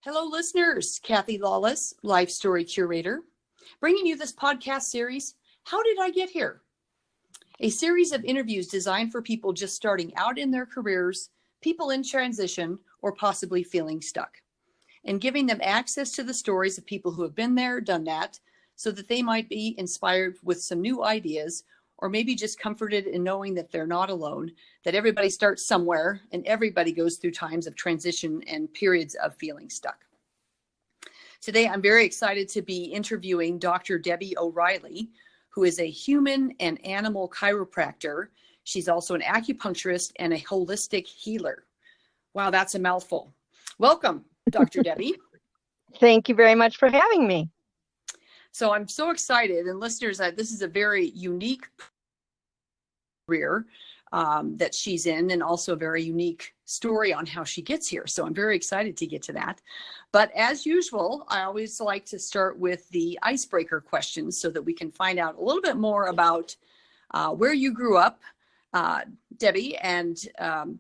Hello, listeners. Kathy Lawless, Life Story Curator, bringing you this podcast series, How Did I Get Here? A series of interviews designed for people just starting out in their careers, people in transition, or possibly feeling stuck, and giving them access to the stories of people who have been there, done that, so that they might be inspired with some new ideas, or maybe just comforted in knowing that they're not alone, that everybody starts somewhere and everybody goes through times of transition and periods of feeling stuck. Today, I'm very excited to be interviewing Dr. Debbie O'Reilly, who is a human and animal chiropractor. She's also an acupuncturist and a holistic healer. Wow, that's a mouthful. Welcome, Dr. Debbie. Thank you very much for having me. So I'm so excited, and listeners, this is a very unique career that she's in, and also a very unique story on how she gets here. So I'm very excited to get to that. But as usual, I always like to start with the icebreaker questions so that we can find out a little bit more about where you grew up, Debbie, and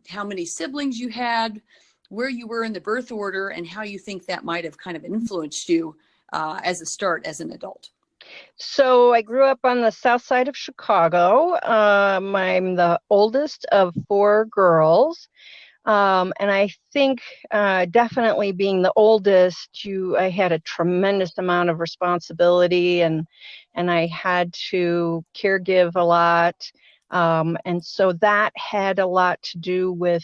how many siblings you had, where you were in the birth order, and how you think that might have kind of influenced you as a start as an adult. So I grew up on the south side of Chicago. I'm the oldest of four girls. And I think definitely being the oldest, I had a tremendous amount of responsibility, and I had to caregive a lot. And so that had a lot to do with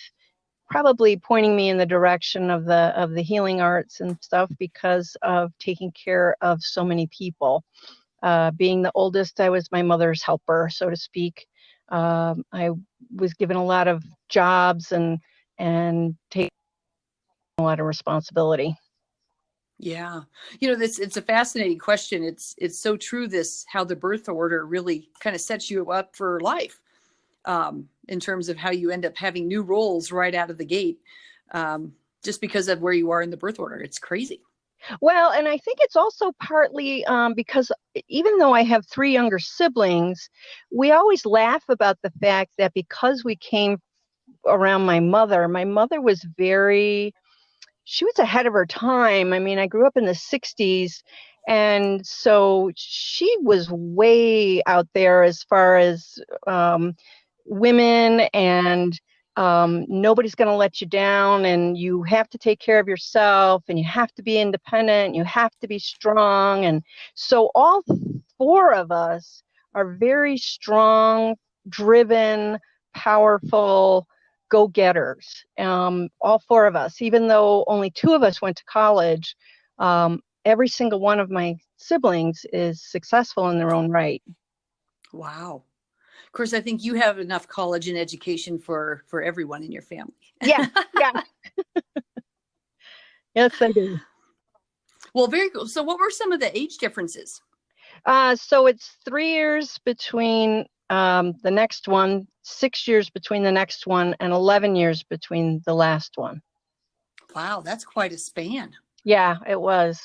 probably pointing me in the direction of the healing arts and stuff, because of taking care of so many people. Being the oldest, I was my mother's helper, so to speak. I was given a lot of jobs and taking a lot of responsibility. Yeah. It's a fascinating question. It's so true, how the birth order really kind of sets you up for life. In terms of how you end up having new roles right out of the gate, just because of where you are in the birth order. It's crazy. Well, and I think it's also partly because even though I have three younger siblings, we always laugh about the fact that because we came around my mother was she was ahead of her time. I mean, I grew up in the 60s, and so she was way out there as far as women, and nobody's going to let you down, and you have to take care of yourself, and you have to be independent, you have to be strong. And so all four of us are very strong, driven, powerful go-getters. All four of us, even though only two of us went to college, every single one of my siblings is successful in their own right. Wow. Of course, I think you have enough college and education for everyone in your family. Yeah. Yes, I do. Well, very cool. So what were some of the age differences? So it's 3 years between the next one, 6 years between the next one, and 11 years between the last one. Wow, that's quite a span. Yeah, it was.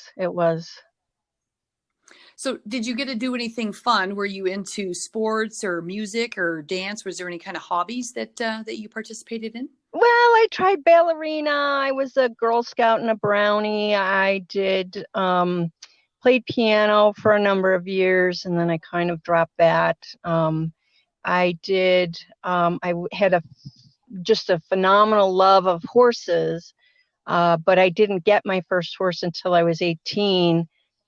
So did you get to do anything fun? Were you into sports or music or dance? Was there any kind of hobbies that you participated in? Well, I tried ballerina. I was a Girl Scout and a Brownie. I did played piano for a number of years, and then I kind of dropped that. I had just a phenomenal love of horses, but I didn't get my first horse until I was 18.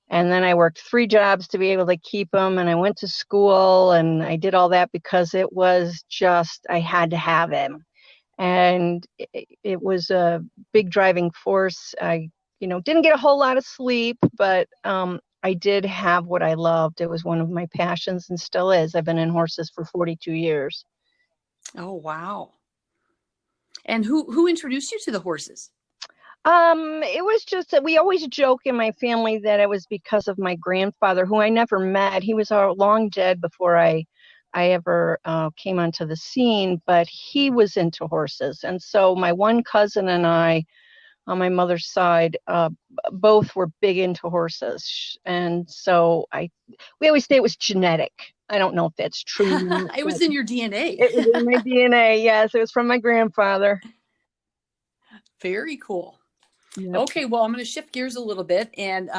And then I worked 3 jobs to be able to keep him, and I went to school, and I did all that because it was just, I had to have him. And it was a big driving force. I, didn't get a whole lot of sleep, but I did have what I loved. It was one of my passions and still is. I've been in horses for 42 years. Oh, wow. And who introduced you to the horses? It was just that we always joke in my family that it was because of my grandfather, who I never met. He was long dead before I ever came onto the scene, but he was into horses. And so my one cousin and I, on my mother's side, both were big into horses. And so we always say it was genetic. I don't know if that's true. It was in your DNA. It was in my DNA, yes. It was from my grandfather. Very cool. Yep. Okay, well, I'm going to shift gears a little bit. And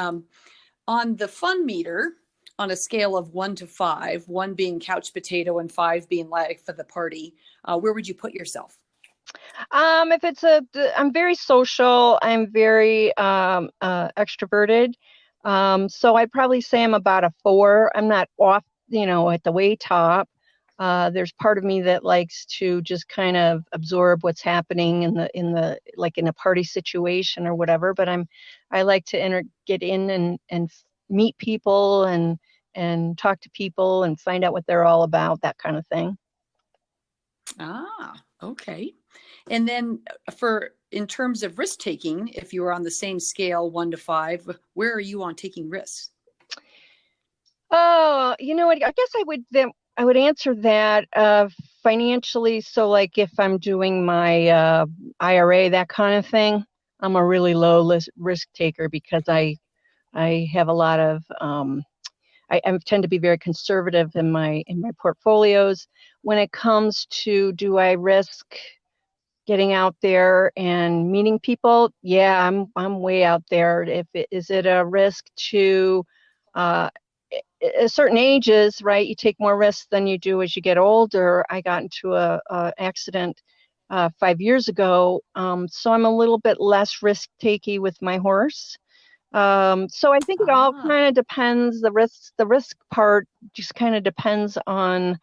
on the fun meter, on a scale of 1 to 5, 1 being couch potato and 5 being life of the party, where would you put yourself? If I'm very social, I'm very extroverted. So I'd probably say I'm about a 4. I'm not off, at the way top. There's part of me that likes to just kind of absorb what's happening like in a party situation or whatever. But I like to get in and meet people and talk to people and find out what they're all about, that kind of thing. Ah, okay. And then in terms of risk taking, if you were on the same scale, 1 to 5, where are you on taking risks? Oh, you know what? I guess I would answer that financially. So, like if I'm doing my IRA, that kind of thing, I'm a really low risk taker because I have a lot of I tend to be very conservative in my portfolios. When it comes to, do I risk getting out there and meeting people? Yeah, I'm way out there. Is it a risk to at certain ages, right? You take more risks than you do as you get older. I got into a accident 5 years ago, so I'm a little bit less risk takey with my horse. So I think it all Ah, kind of depends. The risk part just kind of depends on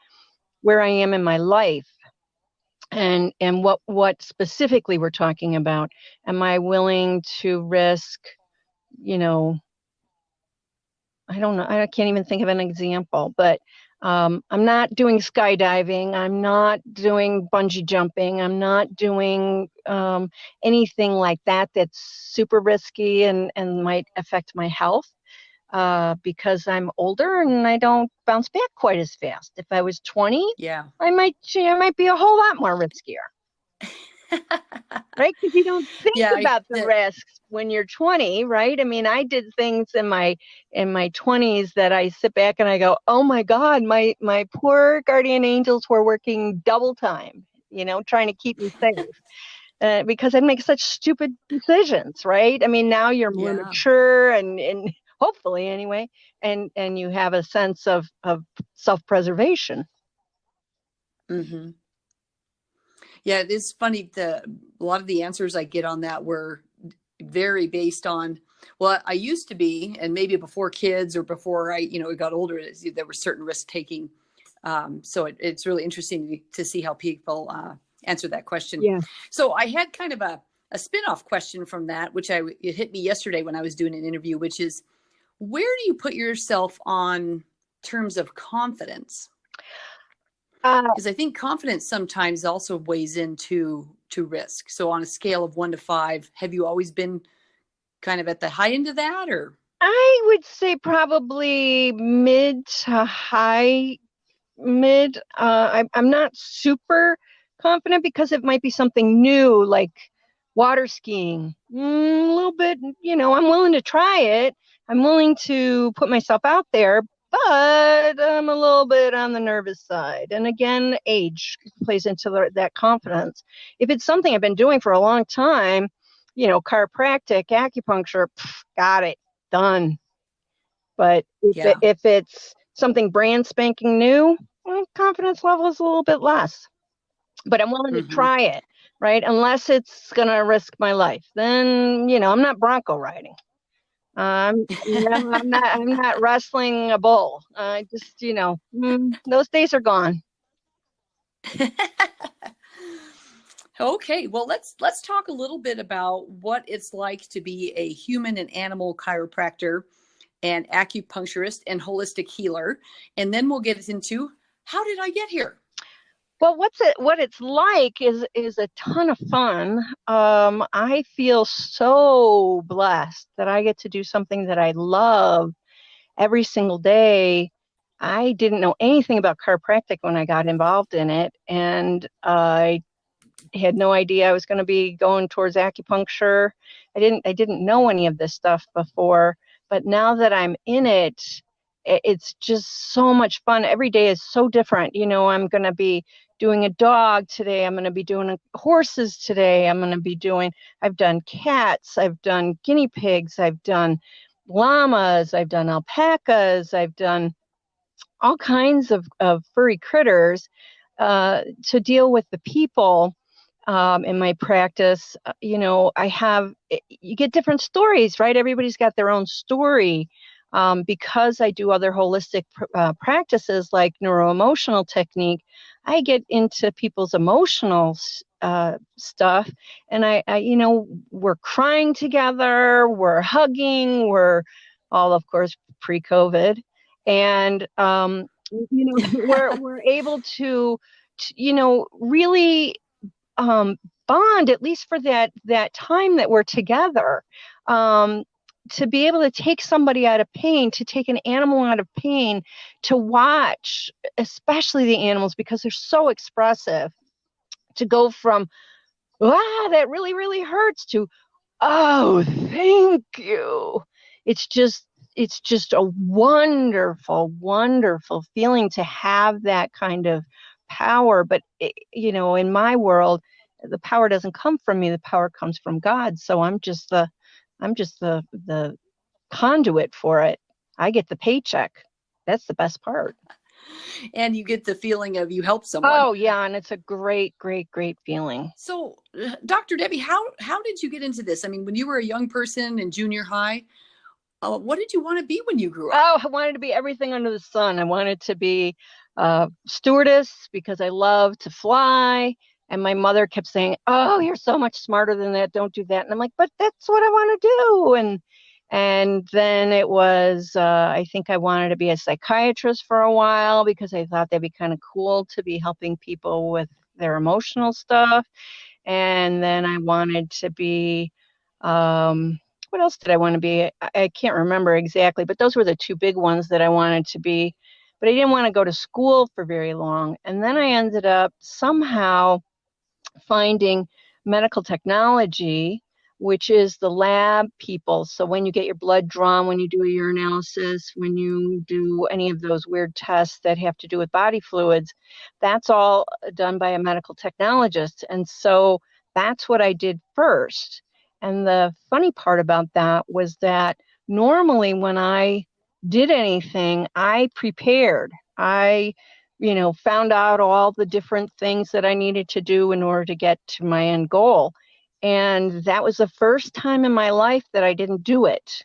where I am in my life and what specifically we're talking about. Am I willing to risk, you know, I don't know, I can't even think of an example, but I'm not doing skydiving. I'm not doing bungee jumping. I'm not doing anything like that that's super risky and might affect my health because I'm older and I don't bounce back quite as fast. If I was 20, yeah. I might be a whole lot more riskier. Right? Because you don't think Yeah, about the risks when you're 20, right? I mean, I did things in my 20s that I sit back and I go, "Oh my God, my poor guardian angels were working double time, trying to keep me safe." Because I make such stupid decisions, right? I mean, now you're more yeah. mature and hopefully anyway, and you have a sense of self-preservation. Mm-hmm. Yeah, it is funny. A lot of the answers I get on that were very based on, well, I used to be, and maybe before kids or before I got older, there was certain risk taking. So it's really interesting to see how people answer that question. Yeah. So I had kind of a spin-off question from that, which it hit me yesterday when I was doing an interview, which is, where do you put yourself on terms of confidence? Uh, Because I think confidence sometimes also weighs into risk. So on a scale of 1 to 5, have you always been kind of at the high end of that, or? I would say probably mid to high mid. I'm not super confident because it might be something new, like water skiing. A little bit, I'm willing to try it. I'm willing to put myself out there, but I'm a little bit on the nervous side. And again, age plays into that confidence. If it's something I've been doing for a long time, chiropractic, acupuncture, got it, done. But Yeah. if it's something brand spanking new, confidence level is a little bit less. But I'm willing to Mm-hmm. try it, right? Unless it's gonna risk my life, then I'm not bronco riding. I'm not wrestling a bull. Just those days are gone. Okay, well, let's talk a little bit about what it's like to be a human and animal chiropractor and acupuncturist and holistic healer, and then we'll get into, how did I get here? Well, what it's like is a ton of fun. I feel so blessed that I get to do something that I love every single day. I didn't know anything about chiropractic when I got involved in it, and I had no idea I was going to be going towards acupuncture. I didn't know any of this stuff before, but now that I'm in it, it's just so much fun. Every day is so different. I'm going to be doing a dog today. I'm going to be doing horses today. I've done cats. I've done guinea pigs. I've done llamas. I've done alpacas. I've done all kinds of furry critters to deal with the people in my practice. You get different stories, right? Everybody's got their own story. Because I do other holistic practices like neuroemotional technique, I get into people's emotional stuff, and we're crying together, we're hugging, we're all, of course, pre-COVID, and we're able to really bond, at least for that time that we're together. To be able to take somebody out of pain, to take an animal out of pain, to watch, especially the animals, because they're so expressive, to go from, that really, really hurts, to, oh, thank you. It's just a wonderful, wonderful feeling to have that kind of power. But, in my world, the power doesn't come from me. The power comes from God. So I'm just the conduit for it. I get the paycheck. That's the best part. And you get the feeling of you help someone. Oh, yeah. And it's a great, great, great feeling. So, Dr. Debbie, how did you get into this? I mean, when you were a young person in junior high, what did you want to be when you grew up? Oh, I wanted to be everything under the sun. I wanted to be a stewardess because I love to fly. And my mother kept saying, oh, you're so much smarter than that. Don't do that. And I'm like, but that's what I want to do. And then it was, I think I wanted to be a psychiatrist for a while because I thought that'd be kind of cool to be helping people with their emotional stuff. And then I wanted to be, what else did I want to be? I can't remember exactly, but those were the two big ones that I wanted to be. But I didn't want to go to school for very long. And then I ended up somehow finding medical technology, which is the lab people. So when you get your blood drawn, when you do a urinalysis, when you do any of those weird tests that have to do with body fluids, that's all done by a medical technologist. And so that's what I did first. And the funny part about that was that normally when I did anything, I prepared. I found out all the different things that I needed to do in order to get to my end goal. And that was the first time in my life that I didn't do it.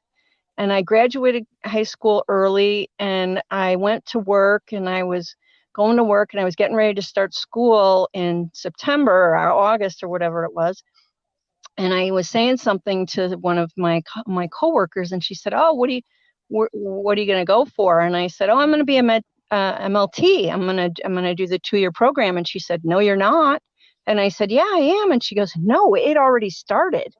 And I graduated high school early, and I went to work, and I was going to work, and I was getting ready to start school in September or August or whatever it was. And I was saying something to one of my coworkers, and she said, "Oh, what are you going to go for?" And I said, "Oh, I'm going to be a MLT. I'm gonna do the 2-year program." And she said, "No, you're not." And I said, "Yeah, I am." And she goes, "No, it already started."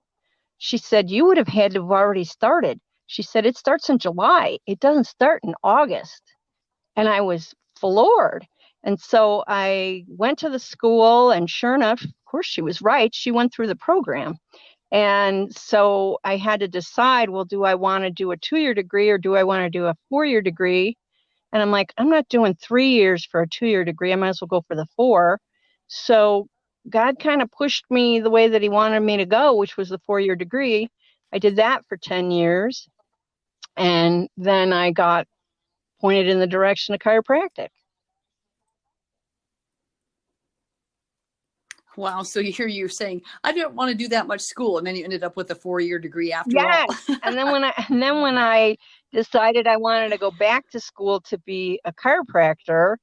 She said, "You would have had to have already started." She said, "It starts in July. It doesn't start in August." And I was floored. And so I went to the school, and sure enough, of course, she was right. She went through the program. And so I had to decide, well, do I want to do a 2-year degree or do I want to do a 4-year degree? And I'm like, I'm not doing 3 years for a 2-year degree. I might as well go for the 4. So God kind of pushed me the way that he wanted me to go, which was the 4-year degree. I did that for 10 years. And then I got pointed in the direction of chiropractic. Wow. So here you're saying, I don't want to do that much school. And then you ended up with a 4-year degree after all. And then when I decided I wanted to go back to school to be a chiropractor,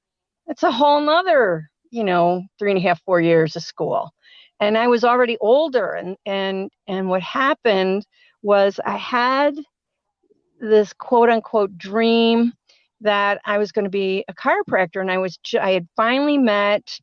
it's a whole nother, 3.5, 4 years of school. And I was already older. And what happened was I had this quote unquote dream that I was going to be a chiropractor. And I had finally met,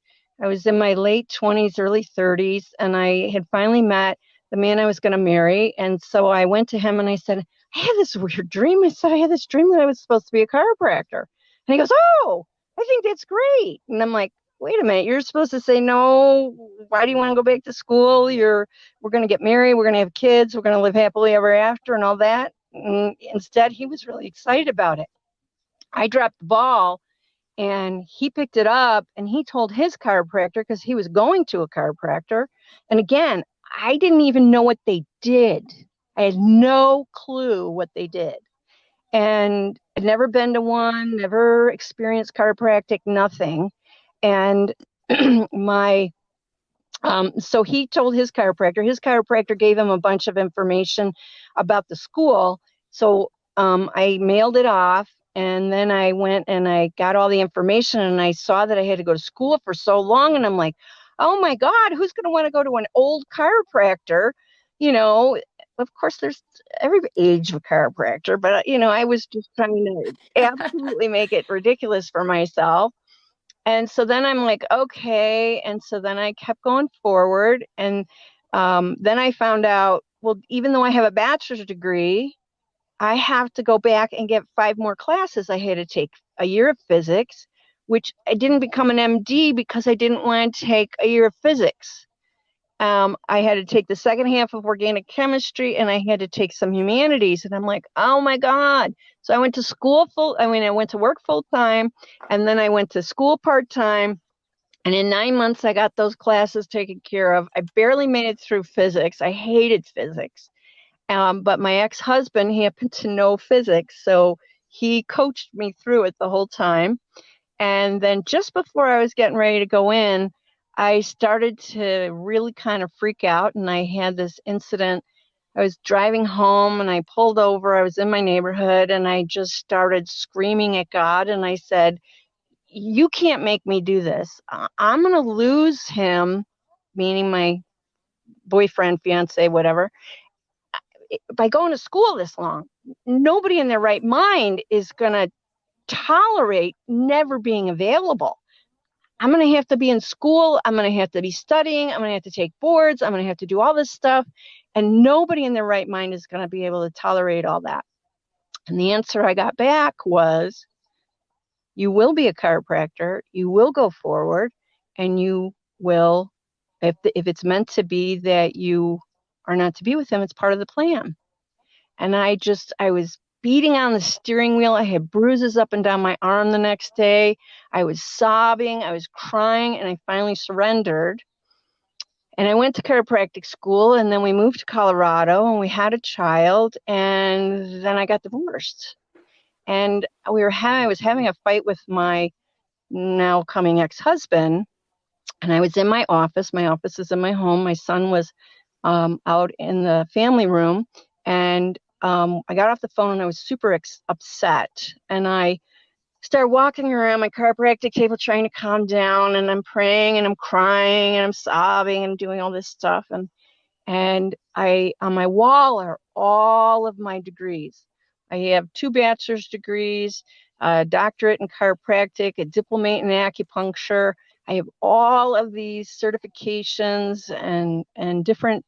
I was in my late 20s, early 30s, and I had finally met the man I was going to marry. And so I went to him and I said, I had this weird dream. I said, I had this dream that I was supposed to be a chiropractor. And he goes, oh, I think that's great. And I'm like, wait a minute, you're supposed to say no. Why do you want to go back to school? We're going to get married. We're going to have kids. We're going to live happily ever after and all that. And instead, he was really excited about it. I dropped the ball And he picked it up and he told his chiropractor, because he was going to a chiropractor. And again, I didn't even know what they did. I had no clue what they did. And I'd never been to one, never experienced chiropractic, nothing. And so he told his chiropractor gave him a bunch of information about the school. So I mailed it off, and then I went and I got all the information, and I saw that I had to go to school for so long. And I'm like, oh my God, who's going to want to go to an old chiropractor? You know, of course, there's every age of a chiropractor, but, I was just trying to absolutely make it ridiculous for myself. And so then I'm like, okay. And so then I kept going forward. And then I found out, well, even though I have a bachelor's degree, I have to go back and get 5 more classes. I had to take a year of physics, which I didn't become an MD because I didn't want to take a year of physics. I had to take the second half of organic chemistry, and I had to take some humanities. And I'm like, oh my God. So I went to school I went to work full time, and then I went to school part time. And in 9 months, I got those classes taken care of. I barely made it through physics. I hated physics. But my ex-husband, he happened to know physics. So he coached me through it the whole time. And then just before I was getting ready to go in, I started to really kind of freak out. And I had this incident. I was driving home and I pulled over. I was in my neighborhood and I just started screaming at God. And I said, you can't make me do this. I'm going to lose him, meaning my boyfriend, fiance, whatever, by going to school this long. Nobody in their right mind is going to tolerate never being available. I'm going to have to be in school. I'm going to have to be studying. I'm going to have to take boards. I'm going to have to do all this stuff. And nobody in their right mind is going to be able to tolerate all that. And the answer I got back was, you will be a chiropractor. You will go forward, and you will, if it's meant to be that you are not to be with him, it's part of the plan. And I was beating on the steering wheel. I had bruises up and down my arm the next day. I was sobbing. I was crying, and I finally surrendered. And I went to chiropractic school, and then we moved to Colorado, and we had a child, and then I got divorced. And I was having a fight with my now coming ex-husband, and I was in my office. My office is in my home. My son was out in the family room, and I got off the phone and I was super upset. And I started walking around my chiropractic table trying to calm down, and I'm praying and I'm crying and I'm sobbing and doing all this stuff. And on my wall are all of my degrees. I have 2 bachelor's degrees, a doctorate in chiropractic, a diplomate in acupuncture. I have all of these certifications and different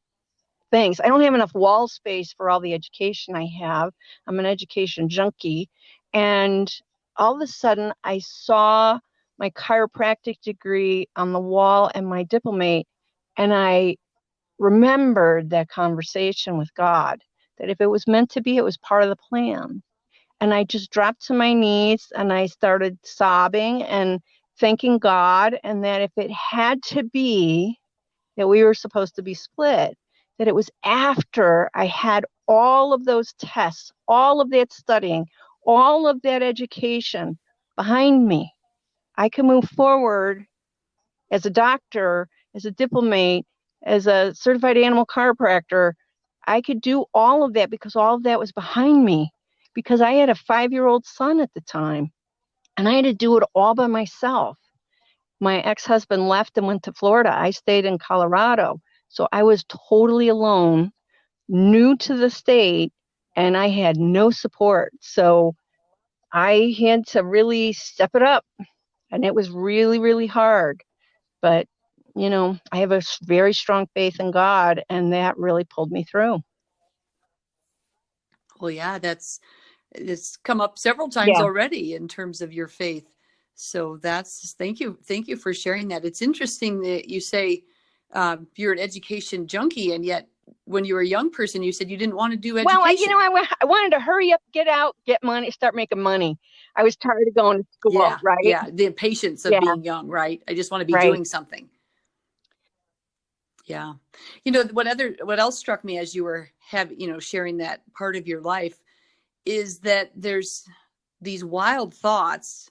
things. I don't have enough wall space for all the education I have. I'm an education junkie. And all of a sudden, I saw my chiropractic degree on the wall and my diplomate, and I remembered that conversation with God, that if it was meant to be, it was part of the plan. And I just dropped to my knees and I started sobbing and thanking God, and that if it had to be that we were supposed to be split, that it was after I had all of those tests, all of that studying, all of that education behind me, I could move forward as a doctor, as a diplomate, as a certified animal chiropractor. I could do all of that because all of that was behind me, because I had a 5-year-old son at the time, and I had to do it all by myself. My ex-husband left and went to Florida. I stayed in Colorado. So I was totally alone, new to the state, and I had no support. So I had to really step it up, and it was really, really hard. But, I have a very strong faith in God, and that really pulled me through. Well, yeah, it's come up several times Yeah. already in terms of your faith. So thank you for sharing that. It's interesting that you say you're an education junkie, and yet when you were a young person, you said you didn't want to do Well, education. I wanted to hurry up, get out, get money, start making money. I was tired of going to school, Yeah. right? Yeah. The impatience of Yeah, being young, right? I just want to be right. doing something. Yeah. What else struck me as you were sharing that part of your life is that there's these wild thoughts,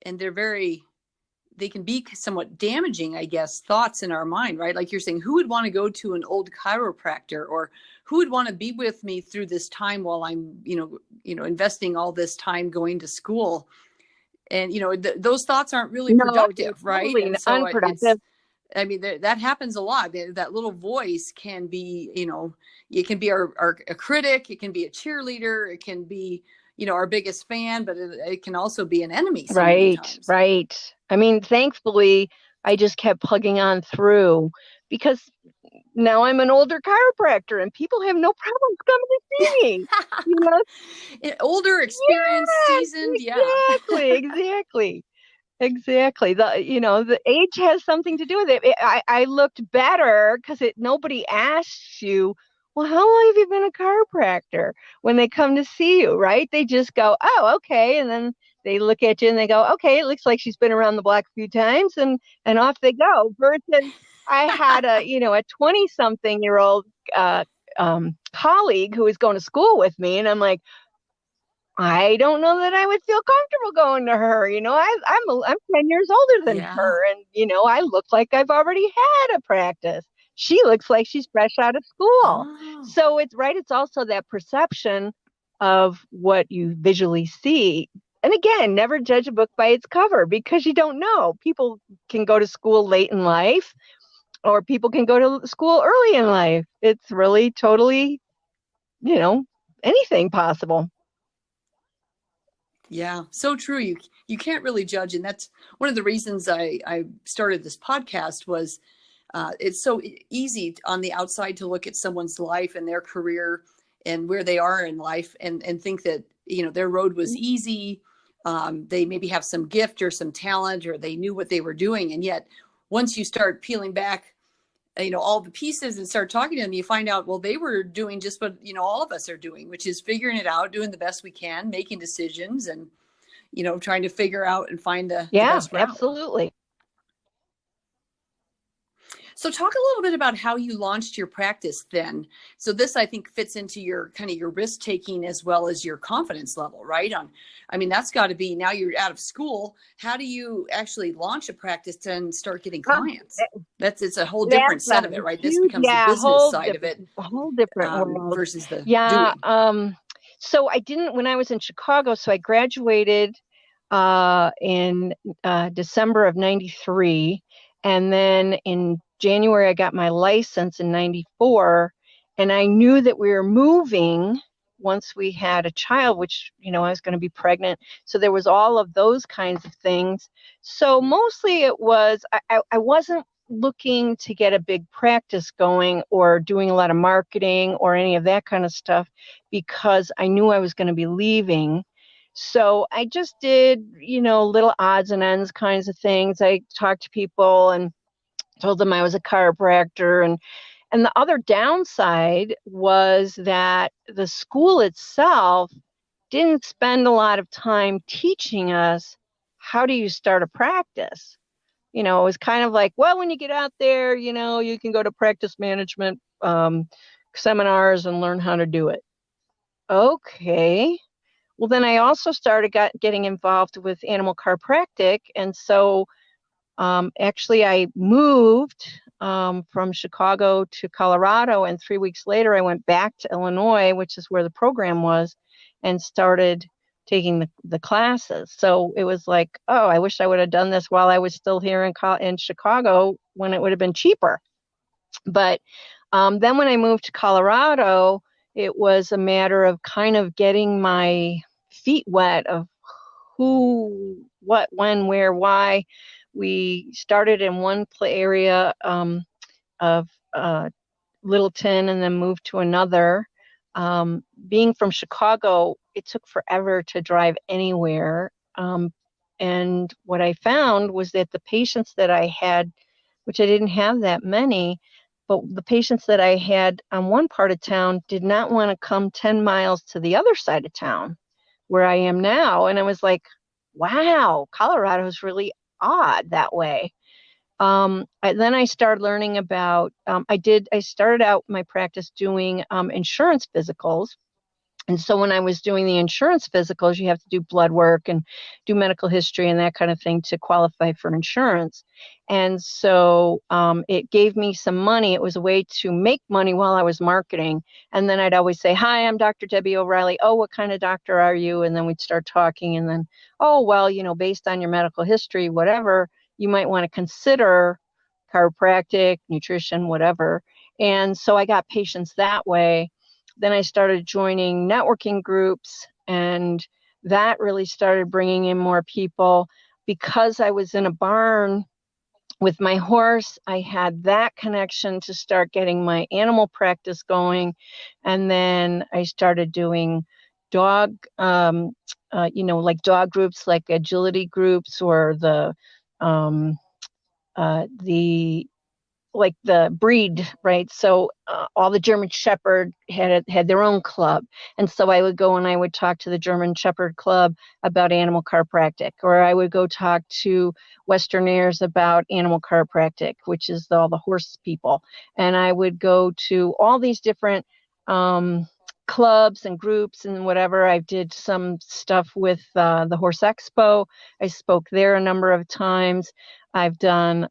and they can be somewhat damaging, I guess, thoughts in our mind, right? Like you're saying, who would want to go to an old chiropractor, or who would want to be with me through this time while I'm, investing all this time going to school? And, those thoughts aren't really No, they're productive, right? totally And so unproductive. that happens a lot. That little voice can be, it can be a critic, it can be a cheerleader, it can be, our biggest fan, but it can also be an enemy so many Right, times. right. I mean, thankfully, I just kept plugging on through because now I'm an older chiropractor and people have no problems coming to see me. You know? Older, experienced, seasoned. Yeah. Exactly. Exactly. The age has something to do with it. I looked better because nobody asks you, well, how long have you been a chiropractor when they come to see you, right? They just go, oh, okay. And then they look at you and they go, okay, it looks like she's been around the block a few times, and off they go. Versus I had a 20-something-year-old colleague who was going to school with me, and I'm like, I don't know that I would feel comfortable going to her. I'm 10 years older than Yeah. her, and I look like I've already had a practice. She looks like she's fresh out of school. Oh. So it's right. It's also that perception of what you visually see. And again, never judge a book by its cover because you don't know. People can go to school late in life, or people can go to school early in life. It's really totally, anything possible. Yeah, so true. You can't really judge, and that's one of the reasons I started this podcast. Was it's so easy on the outside to look at someone's life and their career and where they are in life, and think that their road was easy. They maybe have some gift or some talent, or they knew what they were doing, and yet once you start peeling back all the pieces and start talking to them, you find out, well, they were doing just what all of us are doing, which is figuring it out, doing the best we can, making decisions, and trying to figure out and find the best route. Absolutely. So talk a little bit about how you launched your practice then. So this, I think, fits into your kind of your risk taking as well as your confidence level, right? That's got to be, now you're out of school. How do you actually launch a practice and start getting clients? It's a whole different set of it, right? This becomes the business side of it, a whole different world versus the doing. So I didn't, when I was in Chicago, so I graduated in December of 93. And then in January, I got my license in 94. And I knew that we were moving once we had a child, which, I was going to be pregnant. So there was all of those kinds of things. So mostly it was, I wasn't looking to get a big practice going or doing a lot of marketing or any of that kind of stuff, because I knew I was going to be leaving. So I just did, little odds and ends kinds of things. I talked to people and told them I was a chiropractor. And the other downside was that the school itself didn't spend a lot of time teaching us, how do you start a practice? It was kind of like, well, when you get out there, you can go to practice management seminars and learn how to do it. Okay. Well, then I also started getting involved with Animal Chiropractic. And so actually I moved from Chicago to Colorado. And 3 weeks later, I went back to Illinois, which is where the program was, and started taking the classes. So it was like, oh, I wish I would have done this while I was still here in Chicago, when it would have been cheaper. But then when I moved to Colorado, it was a matter of kind of getting my feet wet of who, what, when, where, why. We started in one area of Littleton and then moved to another. Being from Chicago, it took forever to drive anywhere. And what I found was that the patients that I had, which I didn't have that many, but the patients that I had on one part of town did not want to come 10 miles to the other side of town where I am now. And I was like, wow, Colorado is really odd that way. Then I started learning about, I started out my practice doing insurance physicals. And so when I was doing the insurance physicals, you have to do blood work and do medical history and that kind of thing to qualify for insurance. And so it gave me some money. It was a way to make money while I was marketing. And then I'd always say, hi, I'm Dr. Debbie O'Reilly. Oh, what kind of doctor are you? And then we'd start talking. And then, oh, well, based on your medical history, whatever, you might want to consider chiropractic, nutrition, whatever. And so I got patients that way. Then I started joining networking groups, and that really started bringing in more people. Because I was in a barn with my horse, I had that connection to start getting my animal practice going. And then I started doing dog, like dog groups, like agility groups, or the like the breed, right? So all the German Shepherd had their own club. And so I would go and I would talk to the German Shepherd Club about animal chiropractic, or I would go talk to Westerners about animal chiropractic, which is all the horse people. And I would go to all these different clubs and groups and whatever. I did some stuff with the Horse Expo. I spoke there a number of times. I've done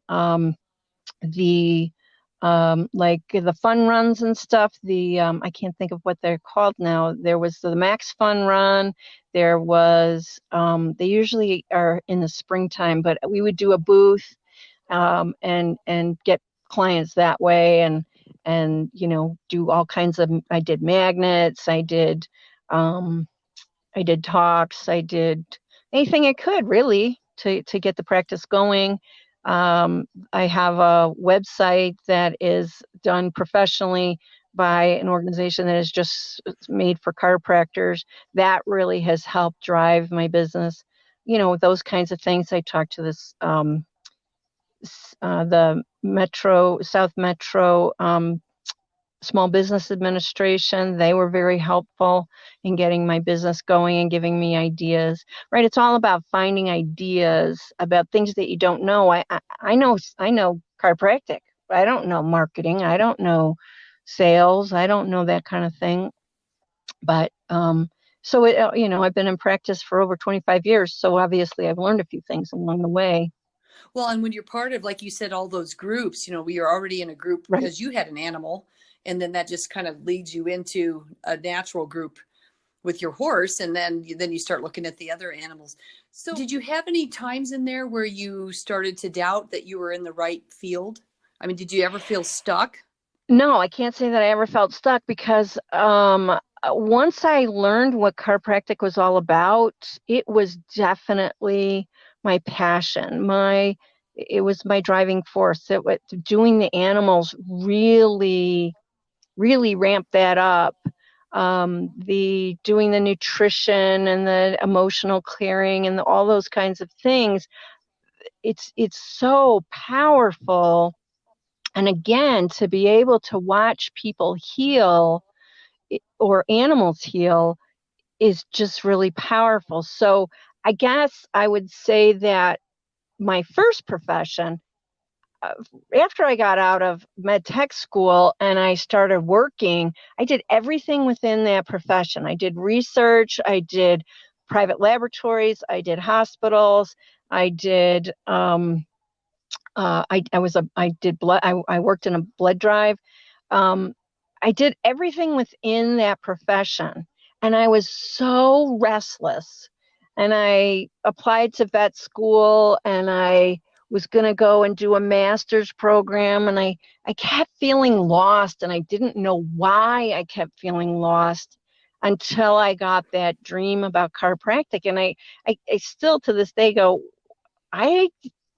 like the fun runs and stuff. I can't think of what they're called now. There was the Max Fun Run. There was they usually are in the springtime, but we would do a booth and get clients that way, and do all kinds of. I did magnets. I did talks. I did anything I could really to get the practice going. I have a website that is done professionally by an organization that is just made for chiropractors. That really has helped drive my business. Those kinds of things. I talked to this the South Metro Small Business Administration. They were very helpful in getting my business going and giving me ideas. Right? It's all about finding ideas about things that you don't know. I know chiropractic. I don't know marketing. I don't know sales. I don't know that kind of thing. But so I've been in practice for over 25 years. So obviously I've learned a few things along the way. Well, and when you're part of, like you said, all those groups, we are already in a group because you had an animal. And then that just kind of leads you into a natural group with your horse. And then you start looking at the other animals. So did you have any times in there where you started to doubt that you were in the right field? I mean, did you ever feel stuck? No, I can't say that I ever felt stuck, because once I learned what chiropractic was all about, it was definitely my passion. It was my driving force. Doing the animals really ramped that up. Doing the nutrition and the emotional clearing and all those kinds of things, it's so powerful. And again, to be able to watch people heal or animals heal is just really powerful. So I guess I would say that my first profession, after I got out of med tech school and I started working, I did everything within that profession. I did research, I did private laboratories, I did hospitals, I did I worked in a blood drive. I did everything within that profession, and I was so restless. And I applied to vet school, and I was going to go and do a master's program, and I kept feeling lost, and I didn't know why I kept feeling lost until I got that dream about chiropractic. And I still to this day go, I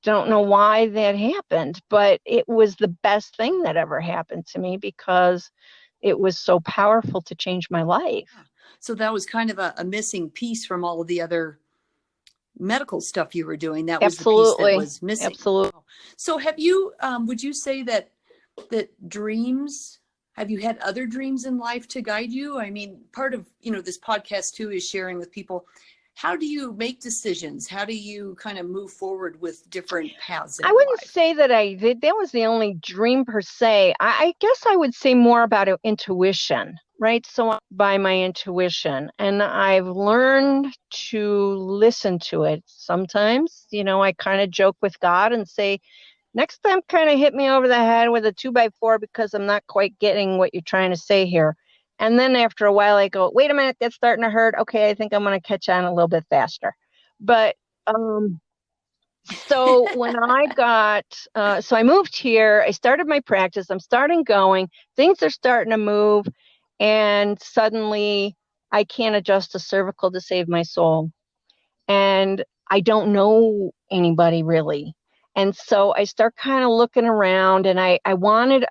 don't know why that happened, but it was the best thing that ever happened to me, because it was so powerful to change my life. So that was kind of a missing piece from all of the other medical stuff you were doing. That was the piece that was missing. Absolutely. So have you, would you say that that dreams, have you had other dreams in life to guide you? I mean, part of, this podcast too is sharing with people, how do you make decisions? How do you kind of move forward with different paths in I your wouldn't life? say that that was the only dream per se. I guess I would say more about intuition, right? So by my intuition, and I've learned to listen to it. Sometimes, I kind of joke with God and say, next time kind of hit me over the head with a 2x4 because I'm not quite getting what you're trying to say here. And then after a while I go, wait a minute, that's starting to hurt. Okay, I think I'm going to catch on a little bit faster. But so when I got, so I moved here, I started my practice, I'm starting going, things are starting to move, and suddenly I can't adjust a cervical to save my soul. And I don't know anybody really. And so I start kind of looking around, and I wanted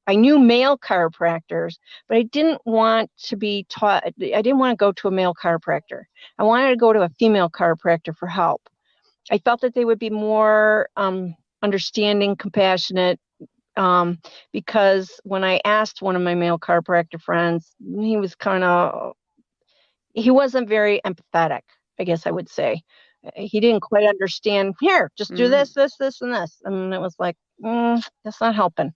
I knew male chiropractors, but I didn't want to be taught, I didn't want to go to a male chiropractor. I wanted to go to a female chiropractor for help. I felt that they would be more understanding, compassionate, because when I asked one of my male chiropractor friends, he wasn't very empathetic, I guess I would say. He didn't quite understand, here, just do this, this, this, and this. And it was like, that's not helping.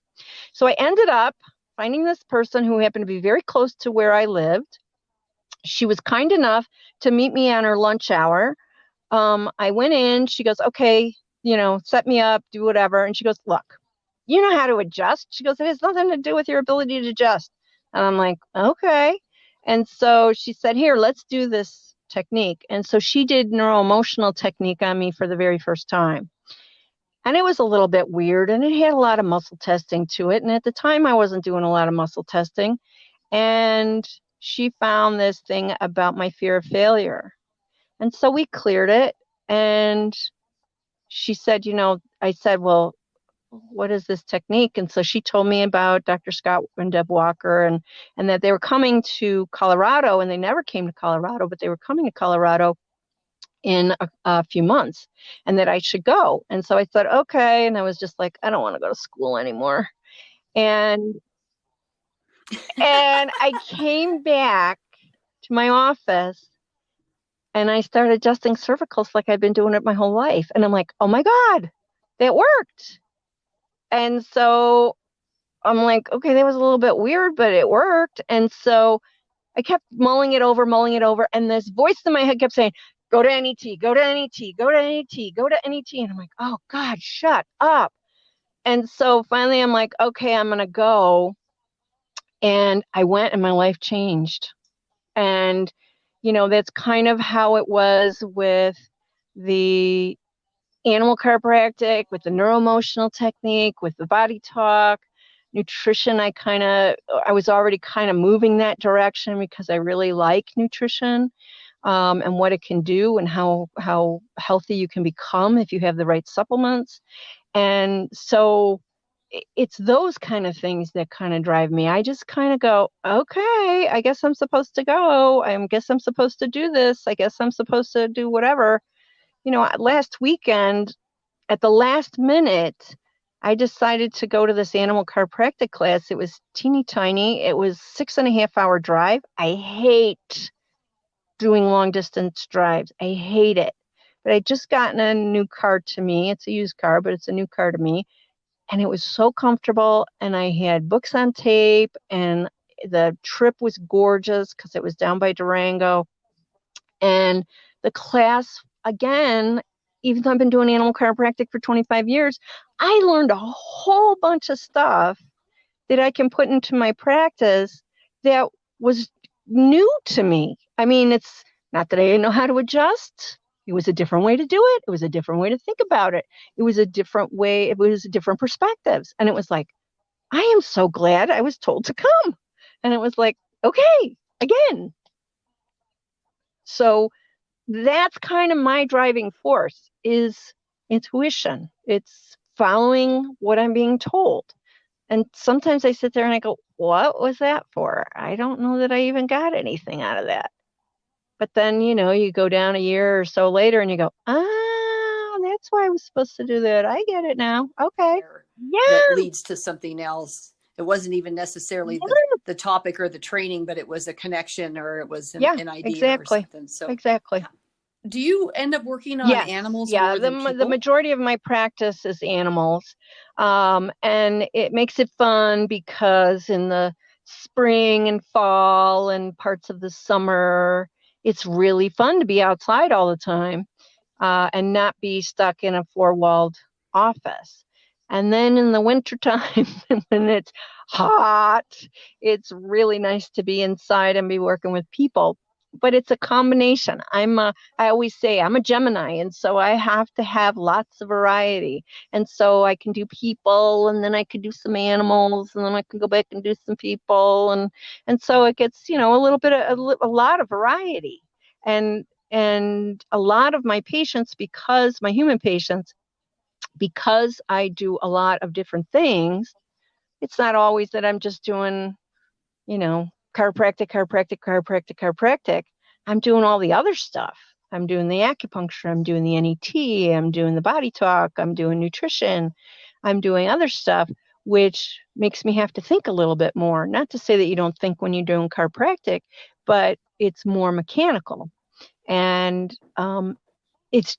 So I ended up finding this person who happened to be very close to where I lived. She was kind enough to meet me on her lunch hour. I went in, she goes, okay, set me up, do whatever. And she goes, look, you know how to adjust? She goes, it has nothing to do with your ability to adjust. And I'm like, okay. And so she said, here, let's do this technique. And so she did neuroemotional technique on me for the very first time. And it was a little bit weird, and it had a lot of muscle testing to it. And at the time, I wasn't doing a lot of muscle testing. And she found this thing about my fear of failure. And so we cleared it. And she said, I said, well, what is this technique? And so she told me about Dr. Scott and Deb Walker, and that they were coming to Colorado, and they never came to Colorado, but they were coming to Colorado in a few months, and that I should go. And so I said, okay. And I was just like, I don't want to go to school anymore. And I came back to my office, and I started adjusting cervicals like I've been doing it my whole life. And I'm like, oh my God, that worked. And so I'm like, okay, that was a little bit weird, but it worked. And so I kept mulling it over. And this voice in my head kept saying, go to NET, go to NET, go to NET, go to NET. And I'm like, oh God, shut up. And so finally I'm like, okay, I'm going to go. And I went, and my life changed. And, that's kind of how it was with the animal chiropractic, with the neuroemotional technique, with the body talk, nutrition. I was already kind of moving that direction because I really like nutrition, and what it can do, and how healthy you can become if you have the right supplements. And so it's those kind of things that kind of drive me. I just kind of go, okay, I guess I'm supposed to go. I guess I'm supposed to do this. I guess I'm supposed to do whatever. Last weekend, at the last minute, I decided to go to this animal chiropractic class. It was teeny tiny. It was 6.5-hour drive. I hate doing long distance drives. I hate it. But I just gotten a new car to me. It's a used car, but it's a new car to me. And it was so comfortable. And I had books on tape, and the trip was gorgeous because it was down by Durango. And the class, again, even though I've been doing animal chiropractic for 25 years, I learned a whole bunch of stuff that I can put into my practice that was new to me. I mean, it's not that I didn't know how to adjust. It was a different way to do it. It was a different way to think about it. It was a different way. It was different perspectives. And it was like, I am so glad I was told to come. And it was like, okay, again. So that's kind of my driving force, is intuition. It's following what I'm being told. And sometimes I sit there and I go, what was that for? I don't know that I even got anything out of that. But then, you go down a year or so later and you go, that's why I was supposed to do that. I get it now. Okay. that Yeah. leads to something else. It wasn't even necessarily the topic or the training, but it was a connection, or it was Yeah, an idea or exactly. something. So Exactly. do you end up working on Yes. animals Yeah. more than The people? majority of my practice is animals. And it makes it fun because in the spring and fall and parts of the summer, it's really fun to be outside all the time, and not be stuck in a four-walled office. And then in the wintertime, when it's hot, it's really nice to be inside and be working with people. But it's a combination. I always say I'm a Gemini, and so I have to have lots of variety. And so I can do people, and then I can do some animals, and then I can go back and do some people, and so it gets, a little bit of a lot of variety. And a lot of my patients, because my human patients, because I do a lot of different things, it's not always that I'm just doing, chiropractic. I'm doing all the other stuff. I'm doing the acupuncture, I'm doing the NET, I'm doing the body talk, I'm doing nutrition, I'm doing other stuff, which makes me have to think a little bit more. Not to say that you don't think when you're doing chiropractic, but it's more mechanical. And it's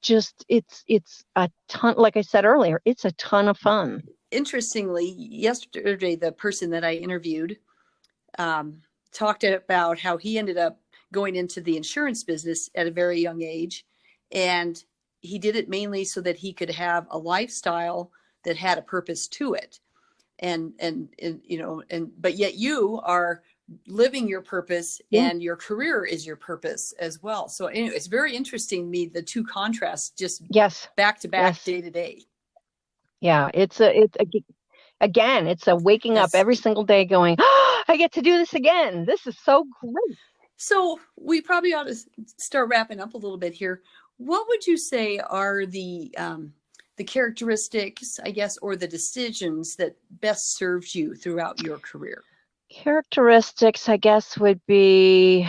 a ton, like I said earlier, it's a ton of fun. Interestingly, yesterday, the person that I interviewed talked about how he ended up going into the insurance business at a very young age. And he did it mainly so that he could have a lifestyle that had a purpose to it. And but yet you are living your purpose, Yeah. and your career is your purpose as well. So anyway, it's very interesting to me, the two contrasts, just Yes. back to back, Yes. day to day. Yeah. Again, it's a waking up Yes. every single day going, oh, I get to do this again. This is so great. So we probably ought to start wrapping up a little bit here. What would you say are the characteristics, I guess, or the decisions that best served you throughout your career? Characteristics, I guess, would be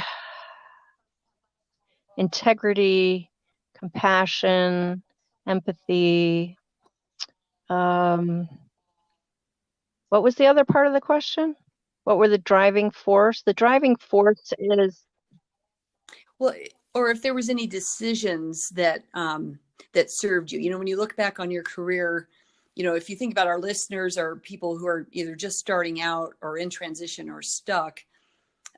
integrity, compassion, empathy. What was the other part of the question? What were the driving force? The driving force is, Well, or if there was any decisions that that served you. When you look back on your career, if you think about our listeners or people who are either just starting out or in transition or stuck,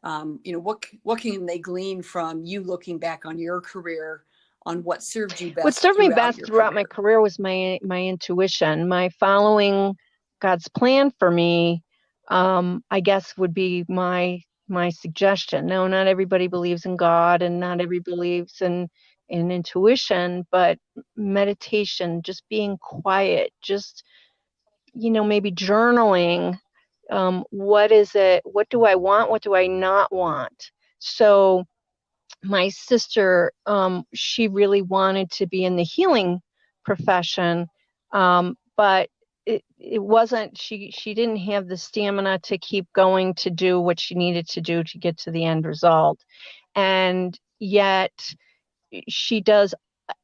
what can they glean from you looking back on your career on what served you what best served me throughout best your throughout my career? career was my intuition, my following God's plan for me. I guess would be my suggestion. No, not everybody believes in God, and not everybody believes in intuition, but meditation, just being quiet, just maybe journaling. What is it? What do I want? What do I not want? So my sister, she really wanted to be in the healing profession, but it wasn't, she didn't have the stamina to keep going to do what she needed to do to get to the end result. And yet she does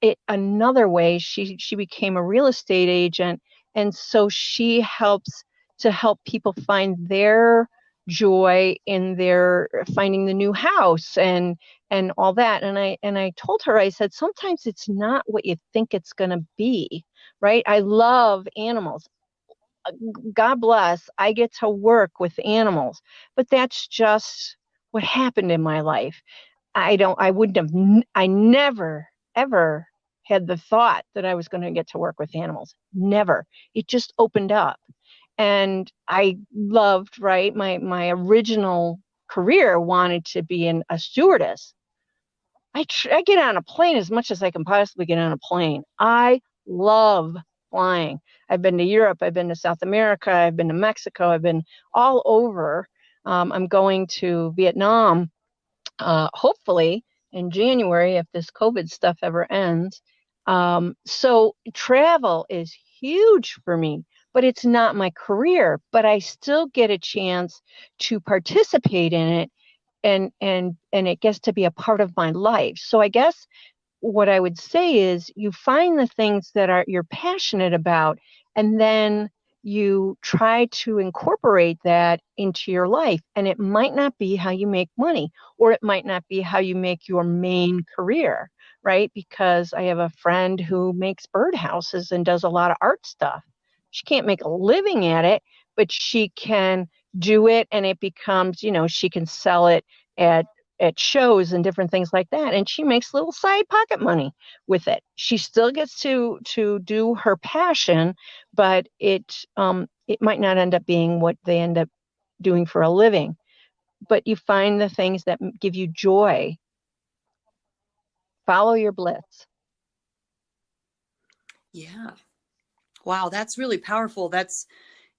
it another way. She became a real estate agent, and so she helps to help people find their joy in their finding the new house and all that. And I told her, I said, sometimes it's not what you think it's going to be, right? I love animals. God bless, I get to work with animals, but that's just what happened in my life. I never, ever had the thought that I was going to get to work with animals. Never. It just opened up. And I loved, right? My original career wanted to be a stewardess. I get on a plane as much as I can possibly get on a plane. I love flying. I've been to Europe. I've been to South America. I've been to Mexico. I've been all over. I'm going to Vietnam, hopefully in January, if this COVID stuff ever ends. So travel is huge for me, but it's not my career. But I still get a chance to participate in it, and it gets to be a part of my life. So I guess what I would say is you find the things that you're passionate about, and then you try to incorporate that into your life. And it might not be how you make money, or it might not be how you make your main career, right? Because I have a friend who makes birdhouses and does a lot of art stuff. She can't make a living at it, but she can do it, and it becomes, she can sell it at shows and different things like that, and she makes little side pocket money with it. She still gets to do her passion, but it might not end up being what they end up doing for a living. But you find the things that give you joy. Follow your bliss. Yeah. Wow, that's really powerful. That's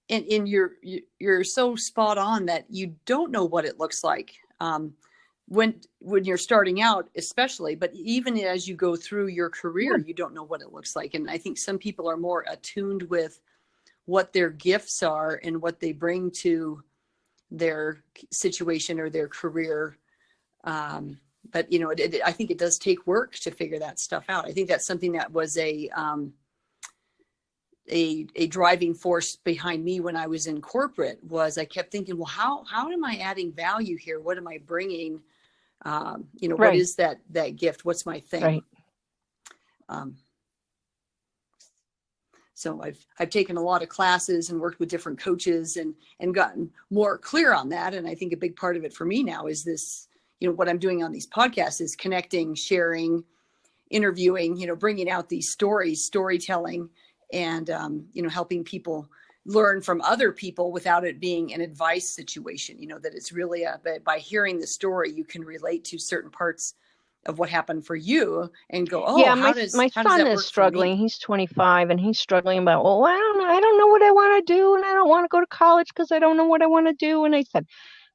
in you're so spot on that you don't know what it looks like. When you're starting out, especially, but even as you go through your career, you don't know what it looks like. And I think some people are more attuned with what their gifts are and what they bring to their situation or their career. But I think it does take work to figure that stuff out. I think that's something that was a driving force behind me when I was in corporate. Was I kept thinking, well, how am I adding value here? What am I bringing? What is that gift? What's my thing? Right. So I've taken a lot of classes and worked with different coaches and gotten more clear on that. And I think a big part of it for me now is this, what I'm doing on these podcasts is connecting, sharing, interviewing, bringing out these storytelling, and, helping people learn from other people without it being an advice situation, that it's really by hearing the story, you can relate to certain parts of what happened for you and go, oh, yeah, my son is struggling. He's 25 and he's struggling about, I don't know what I want to do. And I don't want to go to college because I don't know what I want to do. And I said,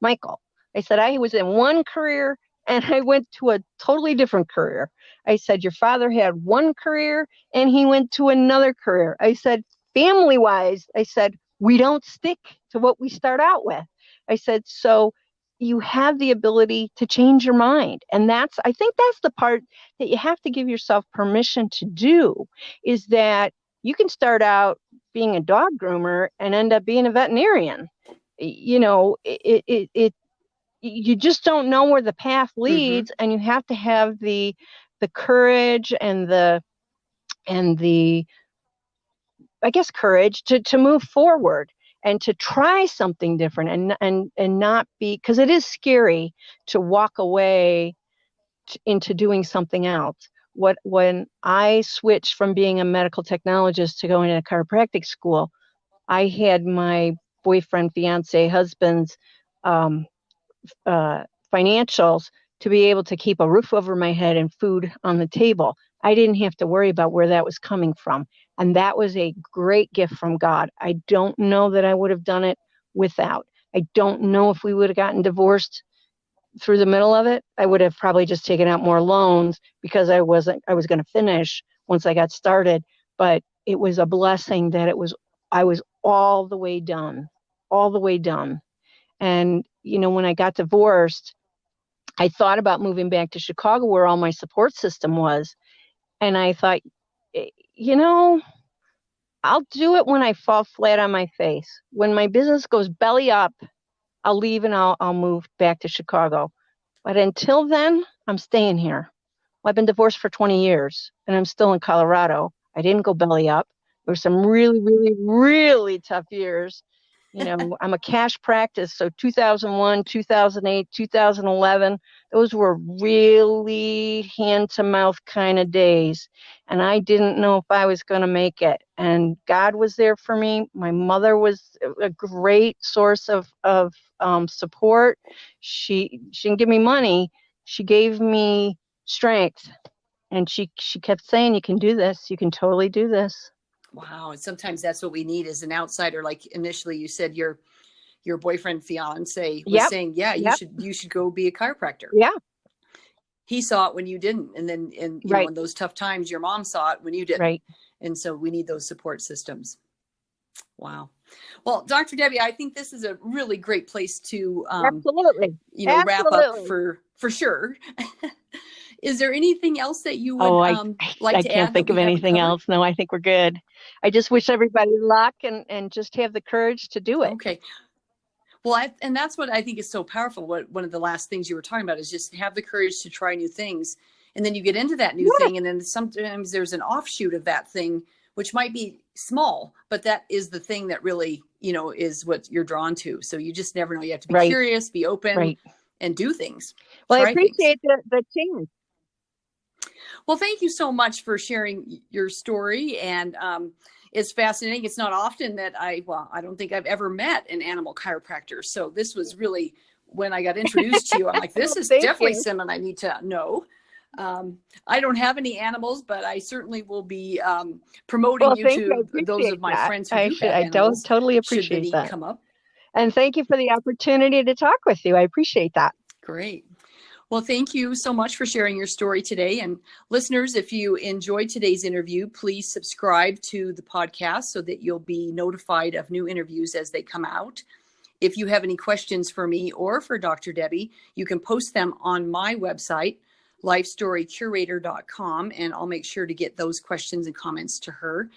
Michael, I was in one career and I went to a totally different career. I said, your father had one career and he went to another career. I said, family-wise, I said, we don't stick to what we start out with. I said, so you have the ability to change your mind. And I think that's the part that you have to give yourself permission to do, is that you can start out being a dog groomer and end up being a veterinarian. You just don't know where the path leads, and you have to have the courage and the I guess courage to move forward and to try something different and not be, because it is scary to walk away into doing something else. When I switched from being a medical technologist to going to chiropractic school, I had my boyfriend, fiance, husband's financials to be able to keep a roof over my head and food on the table. I didn't have to worry about where that was coming from. And that was a great gift from God. I don't know that I would have done it without. I don't know if we would have gotten divorced through the middle of it. I would have probably just taken out more loans because I was going to finish once I got started. But it was a blessing that I was all the way done. And, when I got divorced, I thought about moving back to Chicago where all my support system was. And I thought, I'll do it when I fall flat on my face. When my business goes belly up, I'll leave and I'll move back to Chicago. But until then, I'm staying here. Well, I've been divorced for 20 years and I'm still in Colorado. I didn't go belly up. There were some really, really, really tough years. I'm a cash practice. So 2001, 2008, 2011, those were really hand to mouth kind of days. And I didn't know if I was going to make it. And God was there for me. My mother was a great source of support. She didn't give me money. She gave me strength. And she kept saying, you can do this. You can totally do this. Wow. And sometimes that's what we need as an outsider. Like initially you said your boyfriend, fiance was saying, you should go be a chiropractor. Yeah. He saw it when you didn't. And then in those tough times, your mom saw it when you didn't. Right. And so we need those support systems. Wow. Well, Dr. Debbie, I think this is a really great place to, absolutely. Wrap up for sure. Is there anything else that you would like to add? I can't think of anything else. No, I think we're good. I just wish everybody luck and just have the courage to do it. Okay. Well, and that's what I think is so powerful. One of the last things you were talking about is just have the courage to try new things. And then you get into that new thing. And then sometimes there's an offshoot of that thing, which might be small, but that is the thing that really, is what you're drawn to. So you just never know. You have to be curious, be open, and do things. Well, I appreciate the chance. Well, thank you so much for sharing your story. And it's fascinating. It's not often that I don't think I've ever met an animal chiropractor. So this was really, when I got introduced to you, I'm like, this is definitely someone I need to know. I don't have any animals, but I certainly will be promoting you to those of my friends who do have animals. I totally appreciate that. Come up. And thank you for the opportunity to talk with you. I appreciate that. Great. Well, thank you so much for sharing your story today. And listeners, if you enjoyed today's interview, please subscribe to the podcast so that you'll be notified of new interviews as they come out. If you have any questions for me or for Dr. Debbie, you can post them on my website, lifestorycurator.com, and I'll make sure to get those questions and comments to her.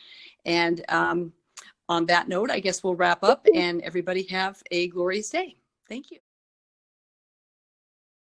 And on that note, I guess we'll wrap up and everybody have a glorious day. Thank you.